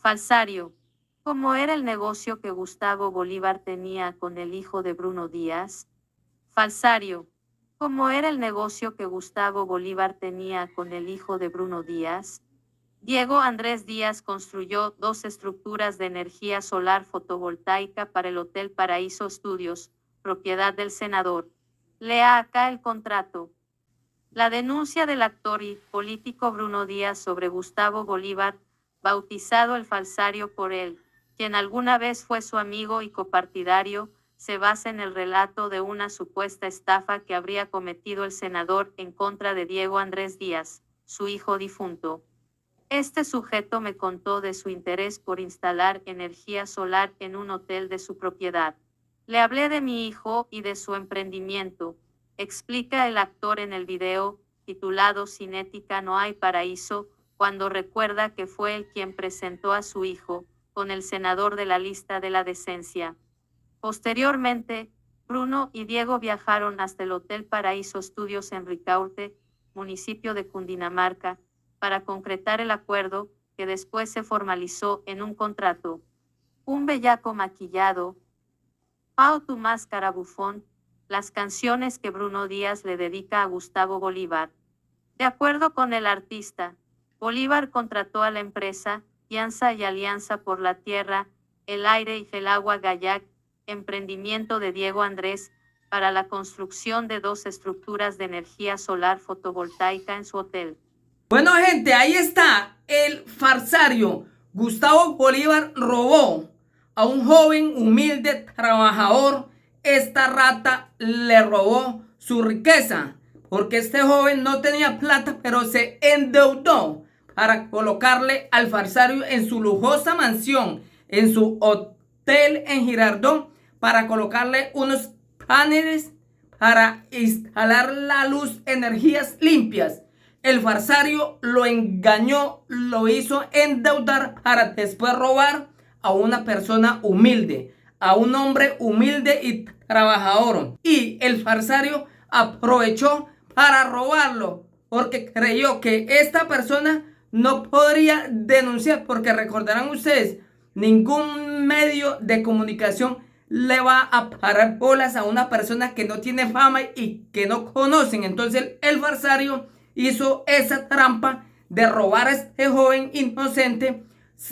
Falsario. ¿Cómo era el negocio que Gustavo Bolívar tenía con el hijo de Bruno Díaz? Falsario. ¿Cómo era el negocio que Gustavo Bolívar tenía con el hijo de Bruno Díaz? Diego Andrés Díaz construyó 2 estructuras de energía solar fotovoltaica para el Hotel Paraíso Studios, propiedad del senador. Lea acá el contrato. La denuncia del actor y político Bruno Díaz sobre Gustavo Bolívar, bautizado el falsario por él, quien alguna vez fue su amigo y copartidario, se basa en el relato de una supuesta estafa que habría cometido el senador en contra de Diego Andrés Díaz, su hijo difunto. Este sujeto me contó de su interés por instalar energía solar en un hotel de su propiedad. Le hablé de mi hijo y de su emprendimiento, explica el actor en el video, titulado Sin ética no hay paraíso, cuando recuerda que fue él quien presentó a su hijo, con el senador de la lista de la decencia. Posteriormente, Bruno y Diego viajaron hasta el Hotel Paraíso Studios en Ricaurte, municipio de Cundinamarca, para concretar el acuerdo, que después se formalizó en un contrato. Un bellaco maquillado. Pao tu máscara bufón, las canciones que Bruno Díaz le dedica a Gustavo Bolívar. De acuerdo con el artista, Bolívar contrató a la empresa Alianza y Alianza por la Tierra, el Aire y el Agua Gallac, emprendimiento de Diego Andrés, para la construcción de 2 estructuras de energía solar fotovoltaica en su hotel. Bueno, gente, ahí está el farsario. Gustavo Bolívar robó a un joven humilde trabajador. Esta rata le robó su riqueza, porque este joven no tenía plata, pero se endeudó para colocarle al farsario en su lujosa mansión, en su hotel en Girardot, para colocarle unos paneles para instalar la luz, energías limpias. El farsario lo engañó, lo hizo endeudar para después robar a una persona humilde, a un hombre humilde y trabajador. Y el farsario aprovechó para robarlo, porque creyó que esta persona no podría denunciar, porque recordarán ustedes, ningún medio de comunicación le va a parar bolas a una persona que no tiene fama y que no conocen. Entonces el farsario hizo esa trampa de robar a este joven inocente,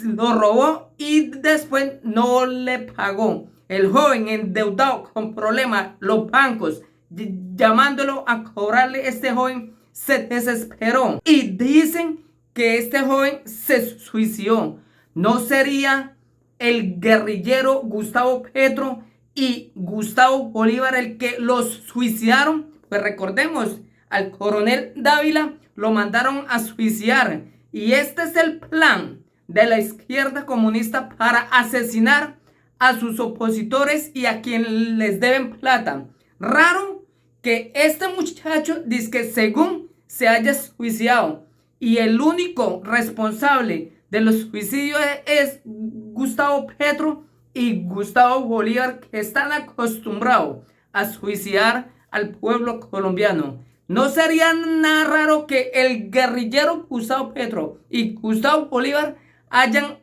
lo robó y después no le pagó. El joven endeudado con problemas, los bancos llamándolo a cobrarle, este joven se desesperó y dicen que este joven se suicidó. ¿No sería el guerrillero Gustavo Petro y Gustavo Bolívar el que los suicidaron? Pues recordemos, al coronel Dávila lo mandaron a suicidar. Y este es el plan de la izquierda comunista para asesinar a sus opositores y a quienes les deben plata. Raro que este muchacho dice que según se haya suicidado y el único responsable de los suicidios es Gustavo Petro y Gustavo Bolívar, que están acostumbrados a suicidar al pueblo colombiano. No sería nada raro que el guerrillero Gustavo Petro y Gustavo Bolívar hayan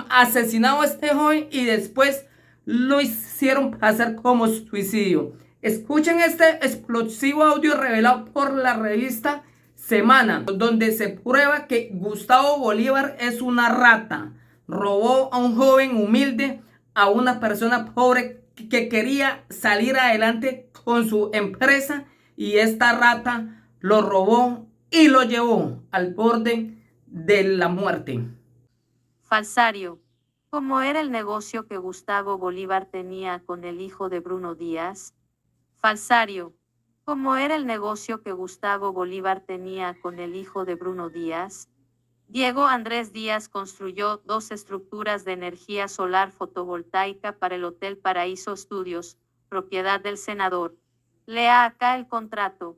asesinado a este joven y después lo hicieron pasar como suicidio. Escuchen este explosivo audio revelado por la revista Semana, donde se prueba que Gustavo Bolívar es una rata. Robó a un joven humilde, a una persona pobre que quería salir adelante con su empresa, y esta rata lo robó y lo llevó al borde de la muerte. Falsario. ¿Cómo era el negocio que Gustavo Bolívar tenía con el hijo de Bruno Díaz? Falsario. ¿Cómo era el negocio que Gustavo Bolívar tenía con el hijo de Bruno Díaz? Diego Andrés Díaz construyó 2 estructuras de energía solar fotovoltaica para el Hotel Paraíso Studios, propiedad del senador. Lea acá el contrato.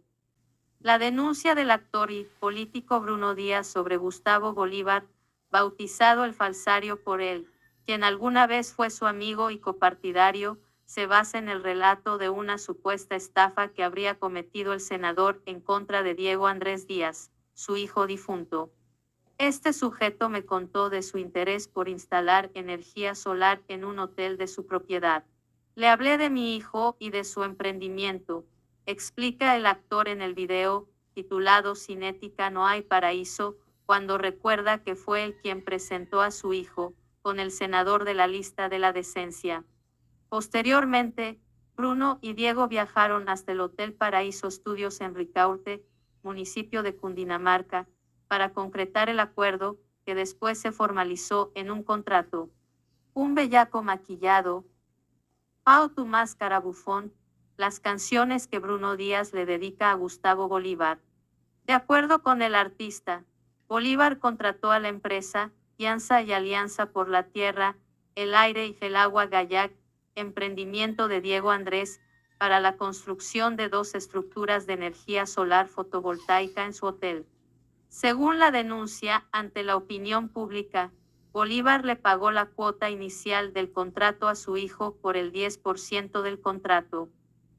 La denuncia del actor y político Bruno Díaz sobre Gustavo Bolívar, bautizado el falsario por él, quien alguna vez fue su amigo y copartidario, se basa en el relato de una supuesta estafa que habría cometido el senador en contra de Diego Andrés Díaz, su hijo difunto. Este sujeto me contó de su interés por instalar energía solar en un hotel de su propiedad. Le hablé de mi hijo y de su emprendimiento, explica el actor en el video, titulado Sin ética no hay paraíso, cuando recuerda que fue él quien presentó a su hijo, con el senador de la lista de la decencia. Posteriormente, Bruno y Diego viajaron hasta el Hotel Paraíso Studios en Ricaurte, municipio de Cundinamarca, para concretar el acuerdo, que después se formalizó en un contrato. Un bellaco maquillado, Pao tu máscara bufón, las canciones que Bruno Díaz le dedica a Gustavo Bolívar. De acuerdo con el artista, Bolívar contrató a la empresa Alianza y Alianza por la Tierra, el Aire y el Agua Gayac, emprendimiento de Diego Andrés, para la construcción de 2 estructuras de energía solar fotovoltaica en su hotel. Según la denuncia ante la opinión pública, Bolívar le pagó la cuota inicial del contrato a su hijo por el 10% del contrato.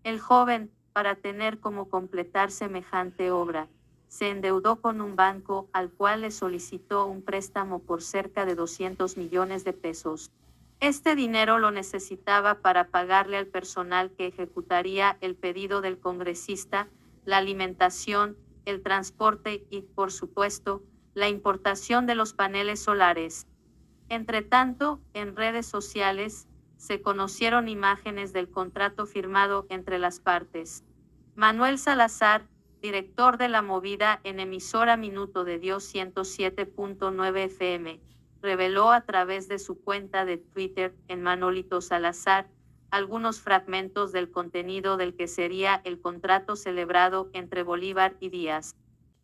El joven, para tener cómo completar semejante obra, se endeudó con un banco al cual le solicitó un préstamo por cerca de 200 millones de pesos. Este dinero lo necesitaba para pagarle al personal que ejecutaría el pedido del congresista, la alimentación, el transporte y, por supuesto, la importación de los paneles solares. Entre tanto, en redes sociales, se conocieron imágenes del contrato firmado entre las partes. Manuel Salazar, director de La Movida en emisora Minuto de Dios 107.9 FM, reveló a través de su cuenta de Twitter, en Manolito Salazar, algunos fragmentos del contenido del que sería el contrato celebrado entre Bolívar y Díaz.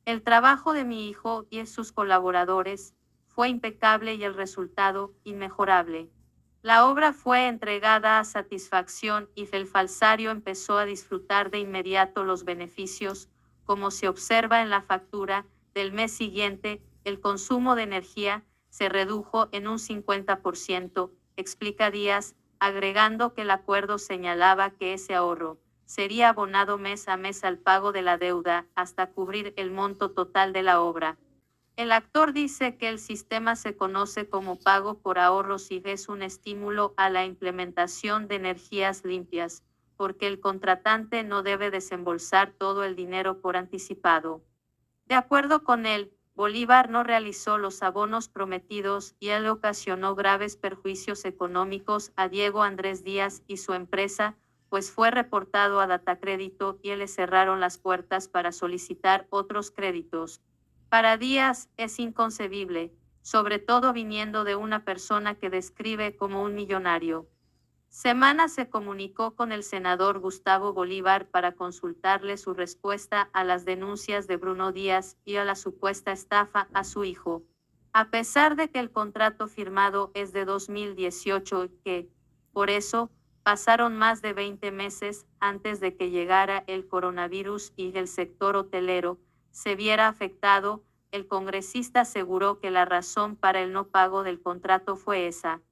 El trabajo de mi hijo y sus colaboradores fue impecable y el resultado inmejorable. La obra fue entregada a satisfacción y el falsario empezó a disfrutar de inmediato los beneficios, como se observa en la factura del mes siguiente. El consumo de energía se redujo en un 50%, explica Díaz, agregando que el acuerdo señalaba que ese ahorro sería abonado mes a mes al pago de la deuda hasta cubrir el monto total de la obra. El actor dice que el sistema se conoce como pago por ahorros y es un estímulo a la implementación de energías limpias, porque el contratante no debe desembolsar todo el dinero por anticipado. De acuerdo con él, Bolívar no realizó los abonos prometidos y él ocasionó graves perjuicios económicos a Diego Andrés Díaz y su empresa, pues fue reportado a Datacrédito y le cerraron las puertas para solicitar otros créditos. Para Díaz es inconcebible, sobre todo viniendo de una persona que describe como un millonario. Semana se comunicó con el senador Gustavo Bolívar para consultarle su respuesta a las denuncias de Bruno Díaz y a la supuesta estafa a su hijo. A pesar de que el contrato firmado es de 2018 y que, por eso, pasaron más de 20 meses antes de que llegara el coronavirus y el sector hotelero se viera afectado, el congresista aseguró que la razón para el no pago del contrato fue esa.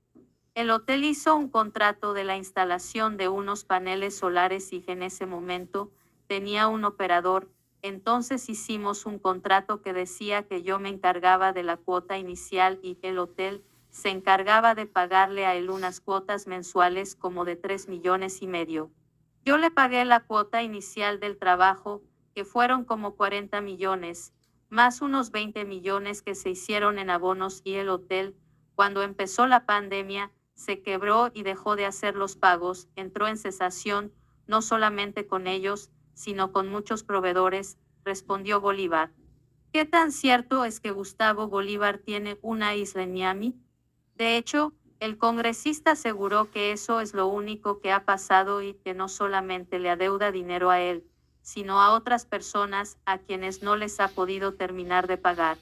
El hotel hizo un contrato de la instalación de unos paneles solares y en ese momento tenía un operador, entonces hicimos un contrato que decía que yo me encargaba de la cuota inicial y el hotel se encargaba de pagarle a él unas cuotas mensuales como de 3,5 millones. Yo le pagué la cuota inicial del trabajo, que fueron como 40 millones, más unos 20 millones que se hicieron en abonos y el hotel, cuando empezó la pandemia, se quebró y dejó de hacer los pagos, entró en cesación, no solamente con ellos, sino con muchos proveedores, respondió Bolívar. ¿Qué tan cierto es que Gustavo Bolívar tiene una isla en Miami? De hecho, el congresista aseguró que eso es lo único que ha pasado y que no solamente le adeuda dinero a él, sino a otras personas a quienes no les ha podido terminar de pagar.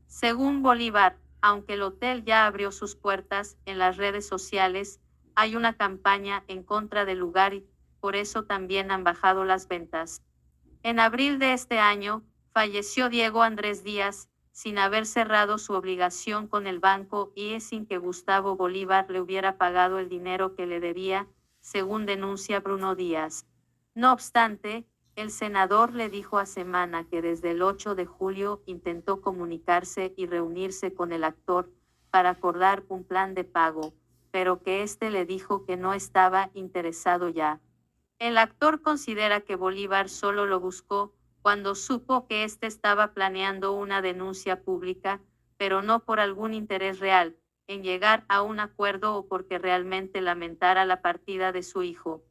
Según Bolívar, aunque el hotel ya abrió sus puertas en las redes sociales, hay una campaña en contra del lugar y por eso también han bajado las ventas. En abril de este año, falleció Diego Andrés Díaz, sin haber cerrado su obligación con el banco y sin que Gustavo Bolívar le hubiera pagado el dinero que le debía, según denuncia Bruno Díaz. No obstante, El senador le dijo a Semana que desde el 8 de julio intentó comunicarse y reunirse con el actor para acordar un plan de pago, pero que éste le dijo que no estaba interesado ya. El actor considera que Bolívar solo lo buscó cuando supo que éste estaba planeando una denuncia pública, pero no por algún interés real en llegar a un acuerdo o porque realmente lamentara la partida de su hijo.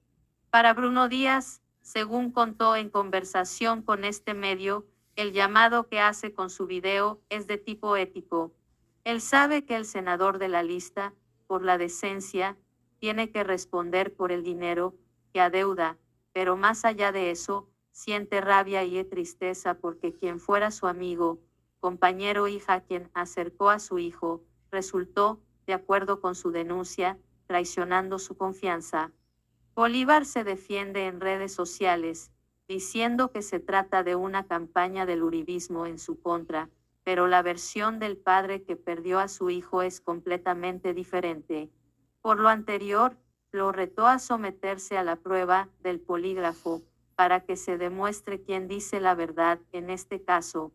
Para Bruno Díaz, según contó en conversación con este medio, el llamado que hace con su video es de tipo ético. Él sabe que el senador de la lista, por la decencia, tiene que responder por el dinero que adeuda, pero más allá de eso, siente rabia y tristeza porque quien fuera su amigo, compañero hija quien acercó a su hijo, resultó, de acuerdo con su denuncia, traicionando su confianza. Bolívar se defiende en redes sociales, diciendo que se trata de una campaña del uribismo en su contra, pero la versión del padre que perdió a su hijo es completamente diferente. Por lo anterior, lo retó a someterse a la prueba del polígrafo, para que se demuestre quién dice la verdad en este caso,